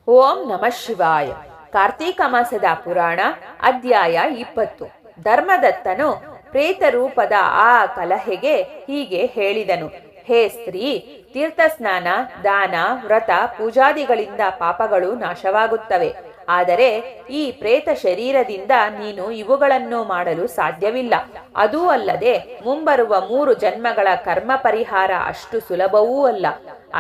ಓಂ ನಮಃ ಶಿವಾಯ. ಕಾರ್ತೀಕ ಮಾಸದ ಪುರಾಣ ಅಧ್ಯಾಯ 20. ಧರ್ಮದತ್ತನು ಪ್ರೇತ ರೂಪದ ಆ ಕಲಹೆಗೆ ಹೀಗೆ ಹೇಳಿದನು. ಹೇ ಸ್ತ್ರೀ, ತೀರ್ಥಸ್ನಾನ, ದಾನ, ವ್ರತ, ಪೂಜಾದಿಗಳಿಂದ ಪಾಪಗಳು ನಾಶವಾಗುತ್ತವೆ. ಆದರೆ ಈ ಪ್ರೇತ ಶರೀರದಿಂದ ನೀನು ಇವುಗಳನ್ನು ಮಾಡಲು ಸಾಧ್ಯವಿಲ್ಲ. ಅದೂ ಅಲ್ಲದೆ ಮುಂಬರುವ 3 ಜನ್ಮಗಳ ಕರ್ಮ ಪರಿಹಾರ ಅಷ್ಟು ಸುಲಭವೂ ಅಲ್ಲ.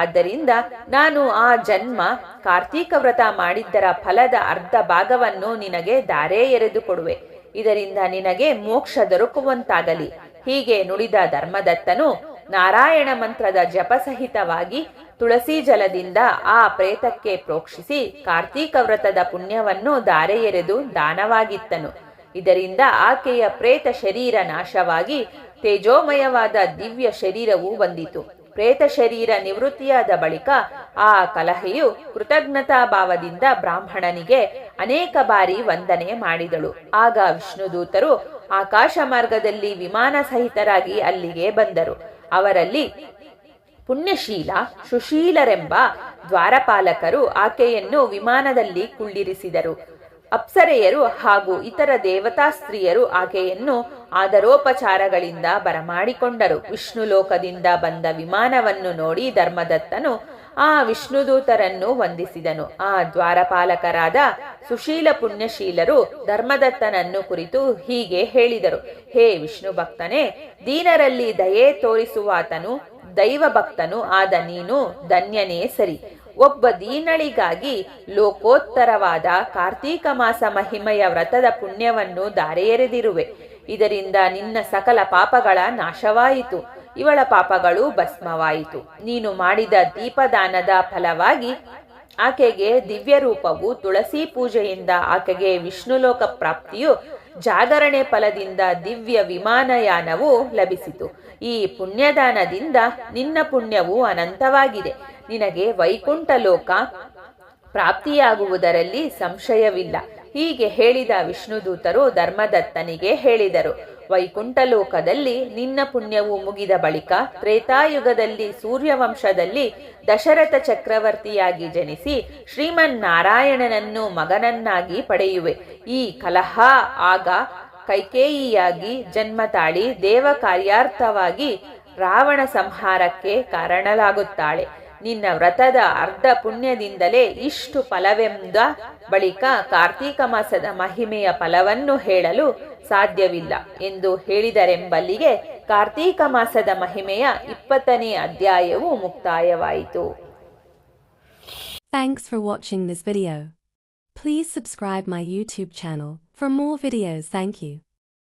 ಆದ್ದರಿಂದ ನಾನು ಆ ಜನ್ಮ ಕಾರ್ತೀಕ ವ್ರತ ಮಾಡಿದ್ದರ ಫಲದ ಅರ್ಧ ಭಾಗವನ್ನು ನಿನಗೆ ದಾರೇ ಎರೆದು ಕೊಡುವೆ. ಇದರಿಂದ ನಿನಗೆ ಮೋಕ್ಷ ದೊರಕುವಂತಾಗಲಿ. ಹೀಗೆ ನುಡಿದ ಧರ್ಮದತ್ತನು ನಾರಾಯಣ ಮಂತ್ರದ ಜಪಸಹಿತವಾಗಿ ತುಳಸಿ ಜಲದಿಂದ ಆ ಪ್ರೇತಕ್ಕೆ ಪ್ರೋಕ್ಷಿಸಿ ಕಾರ್ತೀಕ ವ್ರತದ ಪುಣ್ಯವನ್ನು ದಾರೆ ಎರೆದು ದಾನವಾಗಿತ್ತನು. ಇದರಿಂದ ಆಕೆಯ ಪ್ರೇತ ಶರೀರ ನಾಶವಾಗಿ ತೇಜೋಮಯವಾದ ದಿವ್ಯ ಶರೀರವು ಬಂದಿತು. ಪ್ರೇತ ಶರೀರ ನಿವೃತ್ತಿಯಾದ ಬಳಿಕ ಆ ಕಲಹೆಯು ಕೃತಜ್ಞತಾ ಭಾವದಿಂದ ಬ್ರಾಹ್ಮಣನಿಗೆ ಅನೇಕ ಬಾರಿ ವಂದನೆ ಮಾಡಿದಳು. ಆಗ ವಿಷ್ಣುದೂತರು ಆಕಾಶ ಮಾರ್ಗದಲ್ಲಿ ವಿಮಾನ ಸಹಿತರಾಗಿ ಅಲ್ಲಿಗೆ ಬಂದರು. ಅವರಲ್ಲಿ ಪುಣ್ಯಶೀಲ, ಸುಶೀಲರೆಂಬ ದ್ವಾರಪಾಲಕರು ಆಕೆಯನ್ನು ವಿಮಾನದಲ್ಲಿ ಕುಳ್ಳಿರಿಸಿದರು. ಅಪ್ಸರೆಯರು ಹಾಗೂ ಇತರ ದೇವತಾ ಸ್ತ್ರೀಯರು ಆಕೆಯನ್ನು ಆದರೋಪಚಾರಗಳಿಂದ ಬರಮಾಡಿಕೊಂಡರು. ವಿಷ್ಣು ಲೋಕದಿಂದ ಬಂದ ವಿಮಾನವನ್ನು ನೋಡಿ ಧರ್ಮದತ್ತನು ಆ ವಿಷ್ಣುದೂತರನ್ನು ವಂದಿಸಿದನು. ಆ ದ್ವಾರಪಾಲಕರಾದ ಸುಶೀಲ ಪುಣ್ಯಶೀಲರು ಧರ್ಮದತ್ತನನ್ನು ಕುರಿತು ಹೀಗೆ ಹೇಳಿದರು. ಹೇ ವಿಷ್ಣು ಭಕ್ತನೇ, ದೀನರಲ್ಲಿ ದಯೆ ತೋರಿಸುವಾತನು, ದೈವ ಭಕ್ತನು ಆದ ನೀನು ಧನ್ಯನೇ ಸರಿ. ಒಬ್ಬ ದೀನಳಿಗಾಗಿ ಲೋಕೋತ್ತರವಾದ ಕಾರ್ತೀಕ ಮಾಸ ಮಹಿಮೆಯ ವ್ರತದ ಪುಣ್ಯವನ್ನು ದಾರೆ ಎರೆದಿರುವೆ. ಇದರಿಂದ ನಿನ್ನ ಸಕಲ ಪಾಪಗಳ ನಾಶವಾಯಿತು. ಇವಳ ಪಾಪಗಳು ಭಸ್ಮವಾಯಿತು. ನೀನು ಮಾಡಿದ ದೀಪದಾನದ ಫಲವಾಗಿ ಆಕೆಗೆ ದಿವ್ಯ ರೂಪವು, ತುಳಸಿ ಪೂಜೆಯಿಂದ ಆಕೆಗೆ ವಿಷ್ಣುಲೋಕ ಪ್ರಾಪ್ತಿಯು, ಜಾಗರಣೆ ಫಲದಿಂದ ದಿವ್ಯ ವಿಮಾನಯಾನವು ಲಭಿಸಿತು. ಈ ಪುಣ್ಯದಾನದಿಂದ ನಿನ್ನ ಪುಣ್ಯವು ಅನಂತವಾಗಿದೆ. ನಿನಗೆ ವೈಕುಂಠ ಲೋಕ ಪ್ರಾಪ್ತಿಯಾಗುವುದರಲ್ಲಿ ಸಂಶಯವಿಲ್ಲ. ಹೀಗೆ ಹೇಳಿದ ವಿಷ್ಣುದೂತರು ಧರ್ಮದತ್ತನಿಗೆ ಹೇಳಿದರು. ವೈಕುಂಠ ಲೋಕದಲ್ಲಿ ನಿನ್ನ ಪುಣ್ಯವು ಮುಗಿದ ಬಳಿಕ ತ್ರೇತಾಯುಗದಲ್ಲಿ ಸೂರ್ಯವಂಶದಲ್ಲಿ ದಶರಥ ಚಕ್ರವರ್ತಿಯಾಗಿ ಜನಿಸಿ ಶ್ರೀಮನ್ನಾರಾಯಣನನ್ನು ಮಗನನ್ನಾಗಿ ಪಡೆಯುವೆ. ಈ ಕಲಹ ಆಗ ಕೈಕೇಯಿಯಾಗಿ ಜನ್ಮ ತಾಳಿ ದೇವ ಕಾರ್ಯಾರ್ಥವಾಗಿ ರಾವಣ ಸಂಹಾರಕ್ಕೆ ಕಾರಣಲಾಗುತ್ತಾಳೆ. ನಿನ್ನ ವ್ರತದ ಅರ್ಧ ಪುಣ್ಯದಿಂದಲೇ ಇಷ್ಟು ಫಲವೆಂದ ಬಳಿಕ ಕಾರ್ತೀಕ ಮಾಸದ ಮಹಿಮೆಯ ಫಲವನ್ನು ಹೇಳಲು ಸಾಧ್ಯವಿಲ್ಲ ಎಂದು ಹೇಳಿದರೆಂಬಲ್ಲಿಗೆ ಕಾರ್ತೀಕ ಮಾಸದ ಮಹಿಮೆಯ 20ನೇ ಅಧ್ಯಾಯವು ಮುಕ್ತಾಯವಾಯಿತು. Thanks for watching this video. Please subscribe my YouTube channel for more videos. Thank you.